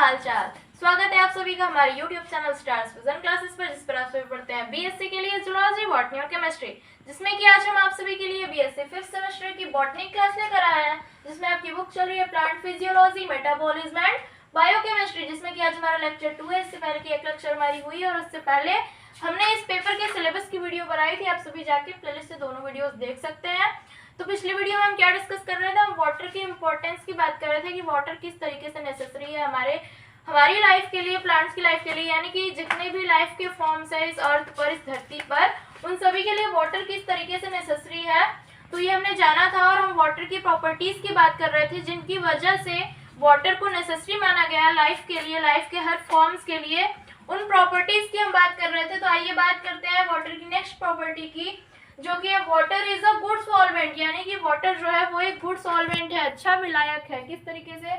हालचाल। स्वागत है आप सभी का हमारे YouTube channel stars vision classes पर, जिस पर आप सभी पढ़ते हैं बीएससी के लिए जूलॉजी, बॉटनी और केमिस्ट्री, जिसमें कि आज हम आप सभी के लिए बीएससी 5th सेमेस्टर की बॉटनी क्लास लेकर आए हैं, जिसमें आपकी बुक चल रही है plant physiology, metabolism and biochemistry, जिसमें कि आज हमारा लेक्चर 2 है। इससे पहले की एक लेक्चर हमारी हुई और उससे पहले हमने इस पेपर के सिलेबस की वीडियो बनाई थी। आप सभी जाके प्लेलिस्ट से दोनों वीडियोस देख सकते हैं। तो पिछली वीडियो में हम क्या डिस्कस कर रहे थे, हम वाटर की इंपॉर्टेंस की बात कर रहे थे कि वाटर किस तरीके से नेसेसरी है हमारी लाइफ के लिए, प्लांट्स की लाइफ के लिए, यानी कि जितने भी लाइफ के फॉर्म्स है इस अर्थ पर, इस धरती पर, उन सभी के लिए वाटर किस तरीके से नेसेसरी है। तो ये हमने जाना था और हम वाटर की प्रॉपर्टीज की बात कर रहे थे, जिनकी वजह से वाटर को नेसेसरी माना गया है लाइफ के लिए, लाइफ के हर फॉर्म्स के लिए। उन प्रॉपर्टीज की हम बात कर रहे थे। तो आइए बात करते हैं वाटर की नेक्स्ट प्रॉपर्टी की, जो कि water is a good solvent, यानी कि वाटर जो है वो एक गुड सॉल्वेंट है, अच्छा विलायक है। किस तरीके से?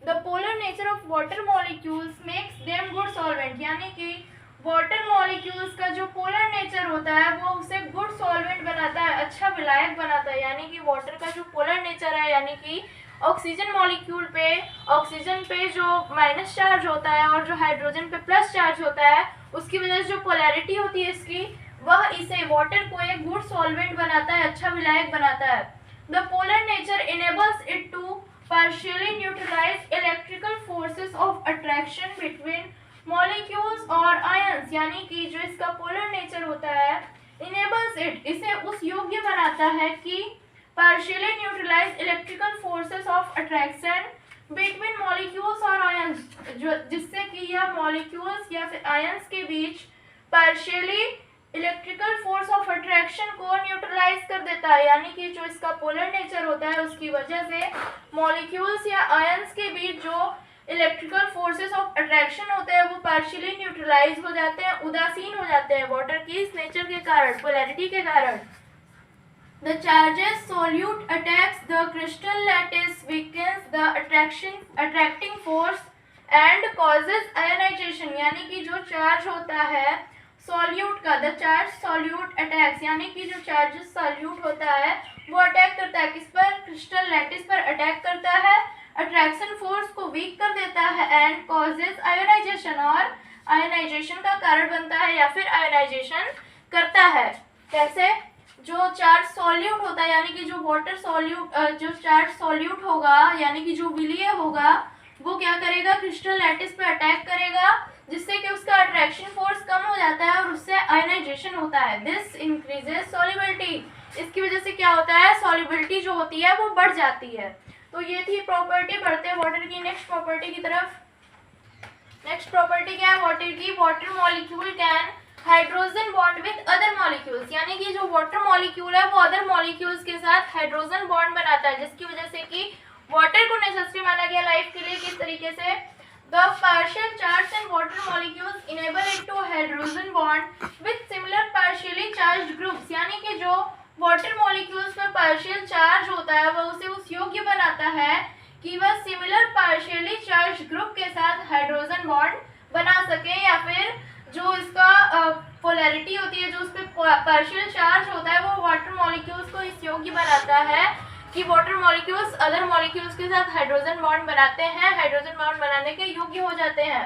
The polar nature of water molecules makes them good solvent, यानी कि वाटर मॉलिक्यूल्स का जो पोलर नेचर होता है वो उसे गुड सॉल्वेंट बनाता है, अच्छा विलायक बनाता है। यानी कि वाटर का जो पोलर नेचर है, यानी कि ऑक्सीजन मॉलिक्यूल पे, ऑक्सीजन पे जो माइनस चार्ज होता है और जो हाइड्रोजन पे प्लस चार्ज होता है, उसकी वजह से जो पोलैरिटी होती है इसकी, वह इसे वाटर को एक गुड सॉल्वेंट बनाता है, अच्छा विलायक बनाता है। The polar nature enables it to partially neutralize electrical forces of attraction between molecules और ions, यानी कि जो इसका पोलर नेचर होता है, enables it, इसे उस योग्य बनाता है कि partially neutralize electrical forces of attraction between molecules और ions, जो जिससे कि यह molecules या फिर ions के बीच partially electrical force of attraction को न्यूट्रलाइज कर देता है। यानी कि जो इसका पोलर नेचर होता है उसकी वजह से मॉलिक्यूल्स या आयंस के बीच जो इलेक्ट्रिकल फोर्सेस ऑफ अट्रैक्शन होते हैं वो पार्शियली न्यूट्रलाइज हो जाते हैं, उदासीन हो जाते हैं वाटर की इस नेचर के कारण, पोलैरिटी के कारण। The charges solute attacks the crystal lattice, weakens the attracting force and causes ionisation, यानी कि जो चार्ज होता है सॉल्यूट का, द चार्ज सॉल्यूट अटैक्स, यानी कि जो चार्जेस सॉल्यूट होता है वो अटैक करता है किस पर? क्रिस्टल लैटिस पर अटैक करता है, अट्रैक्शन फोर्स को वीक कर देता है एंड कॉजेज आयोनाइजेशन, और आयोनाइजेशन का कारण बनता है या फिर आयोनाइजेशन करता है। कैसे? जो चार्ज सॉल्यूट होता है, यानी कि जो वाटर सॉल्यूट, जो चार्ज सॉल्यूट होगा यानी कि जो विलीय होगा, वो क्या करेगा? क्रिस्टल लैटिस पे अटैक करेगा, जिससे कि उसका अट्रैक्शन फोर्स कम हो जाता है और उससे आयनाइजेशन होता है। दिस इंक्रीजेस सॉल्युबिलिटी, इसकी वजह से क्या होता है? सॉल्युबिलिटी जो होती है वो बढ़ जाती है। तो ये थी प्रॉपर्टी। बढ़ते हैं वाटर की नेक्स्ट प्रॉपर्टी की तरफ। नेक्स्ट प्रॉपर्टी क्या है वाटर की? Water molecule can hydrogen bond with other molecules, यानी कि जो वाटर मॉलिक्यूल है वो अदर मॉलिक्यूल्स के साथ हाइड्रोजन बॉन्ड बनाता है, जिसकी वजह से कि वाटर को नेसेसरी माना गया लाइफ के लिए। किस तरीके से? The partial charged and water molecules enable it to hydrogen bond with similar partially charged groups, यानी कि जो वाटर मॉलिक्यूल्स में पार्शियल चार्ज होता है वह उसे उस योग्य बनाता है कि वह सिमिलर पार्शियली चार्ज ग्रुप के साथ हाइड्रोजन बॉन्ड बना सके, या फिर जो इसका पोलैरिटी होती है, जो उस पर पार्शियल चार्ज होता है, वो वाटर मॉलिक्यूल्स को इस योग्य बनाता है कि वाटर मॉलिक्यूल्स अदर मॉलिक्यूल्स के साथ हाइड्रोजन बॉन्ड बनाते हैं, हाइड्रोजन बॉन्ड बनाने के योग्य हो जाते हैं।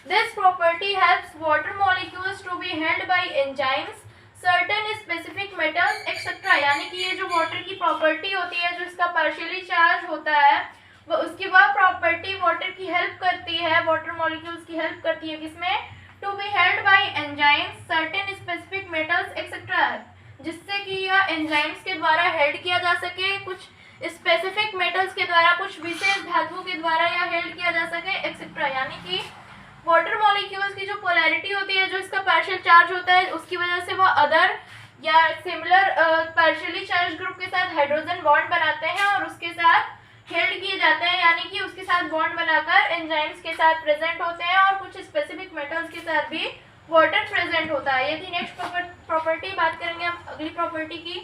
This property helps water molecules to be held by enzymes, certain specific metals etcetera, यानी कि ये जो वाटर की प्रॉपर्टी होती है, जो इसका पार्शियली चार्ज होता है, वो उसकी वह प्रॉपर्टी वाटर की हेल्प करती है, वाटर मॉलिक्यूल्स की हेल्प करती है। किसमें? To be held by enzymes, certain specific metals etcetera, जिससे कि यह एंजाइम्स के द्वारा हेल्ड किया जा सके, कुछ स्पेसिफिक मेटल्स के द्वारा, कुछ विशेष धातुओं के द्वारा यह हेल्ड किया जा सके एक्सेट्रा। यानी कि वाटर मॉलिक्यूल्स की जो पोलैरिटी होती है, जो इसका पार्शियल चार्ज होता है, उसकी वजह से वह अदर या सिमिलर पार्शियली चार्ज ग्रुप के साथ हाइड्रोजन बॉन्ड बनाते हैं और उसके साथ हेल्ड किए जाते हैं, यानी कि उसके साथ बॉन्ड बनाकर एंजाइम्स के साथ प्रेजेंट होते हैं और कुछ स्पेसिफिक मेटल्स के साथ भी वाटर प्रेजेंट होता है। ये थी नेक्स्ट प्रॉपर्टी। बात करेंगे हम अगली प्रॉपर्टी की।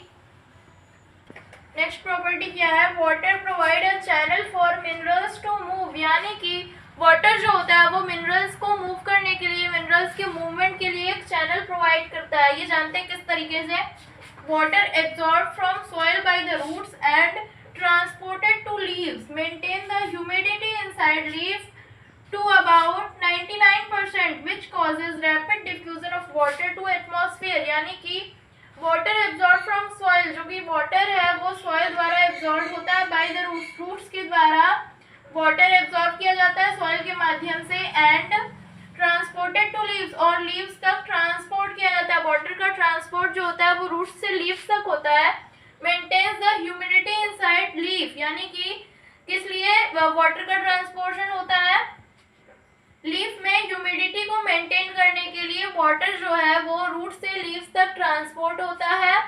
नेक्स्ट प्रॉपर्टी क्या है? Water provide a channel for minerals to move, यानी कि वाटर जो होता है वो मिनरल्स को मूव करने के लिए, मिनरल्स के मूवमेंट के लिए एक चैनल प्रोवाइड करता है। ये जानते हैं किस तरीके से? Water absorb from soil by the roots and transported to leaves, maintain the humidity inside leaves to about water absorb किया जाता है सॉइल के माध्यम से एंड ट्रांसपोर्टेड टू लीव्स, और लीव्स तक ट्रांसपोर्ट किया जाता है। वाटर का ट्रांसपोर्ट जो होता है वो रूट्स से लीव्स तक होता है। Maintains the humidity inside leaf, यानी कि किस लिए वाटर का ट्रांसपोर्शन होता है? लीफ में ह्यूमिडिटी को मेंटेन करने के लिए वाटर जो है वो रूट से लीव्स तक ट्रांसपोर्ट होता है।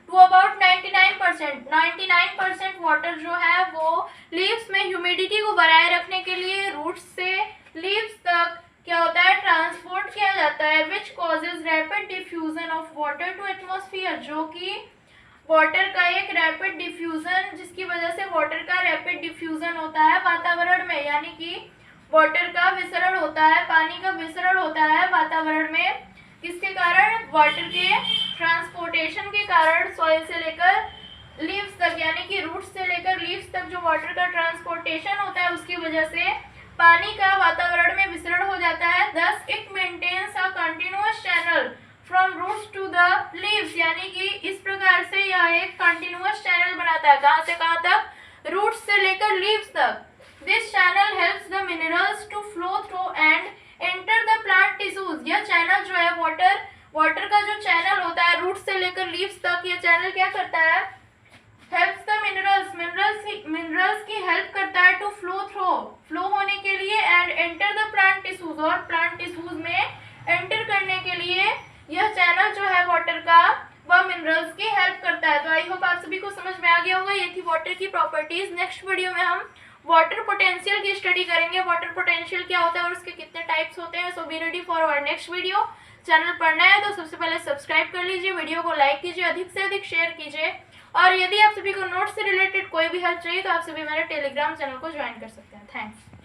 टू अबाउट 99% वाटर जो है वो लीव्स में ह्यूमिडिटी को बनाए रखने के लिए रूट से लीव्स तक क्या होता है? ट्रांसपोर्ट किया जाता है, which causes rapid diffusion of water to atmosphere, जो कि वाटर का एक रैपिड डिफ्यूजन, जिसकी वजह से वाटर का रैपिड डिफ्यूजन होता है वातावरण में, यानी कि वाटर का विसरण होता है, पानी का विसरण होता है वातावरण में। किसके कारण? वाटर के ट्रांसपोर्टेशन के कारण सॉइल से लेकर लीव्स तक, यानी कि रूट से लेकर लीव्स तक जो वाटर का ट्रांसपोर्टेशन होता है उसकी वजह से पानी का वातावरण में विसरण हो जाता है। Thus it maintains a continuous channel from roots to the leaves, यानी कि इस प्रकार से यह एक कंटिन्यूअस चैनल बनाता है। कहाँ से कहाँ तक? रूट्स से लेकर लीव्स तक। This channel helps the minerals to flow through and enter the plant tissues. यह चैनल जो है वाटर का जो चैनल होता है रूट से लेकर लीव्स तक, यह चैनल क्या करता है? हेल्प्स द मिनरल्स की हेल्प करता है टू फ्लो होने के लिए and enter the plant tissues, और प्लांट टिश्यूज में एंटर करने के लिए यह चैनल जो है वाटर का वह मिनरल्स की हेल्प करता है। तो आई होप आप सभी को समझ में आ गया होगा। ये थी वाटर की प्रॉपर्टीज। नेक्स्ट वीडियो में हम वाटर पोटेंशियल की स्टडी करेंगे। वाटर पोटेंशियल क्या होता है और उसके कितने टाइप्स होते हैं। So be ready for our next video. Channel पर नया है तो सबसे पहले सब्सक्राइब कर लीजिए, वीडियो को लाइक कीजिए, अधिक से अधिक शेयर कीजिए, और यदि आप सभी को नोट्स से रिलेटेड कोई भी हेल्प चाहिए तो आप सभी मेरे टेलीग्राम चैनल को ज्वाइन कर सकते हैं। थैंक्स।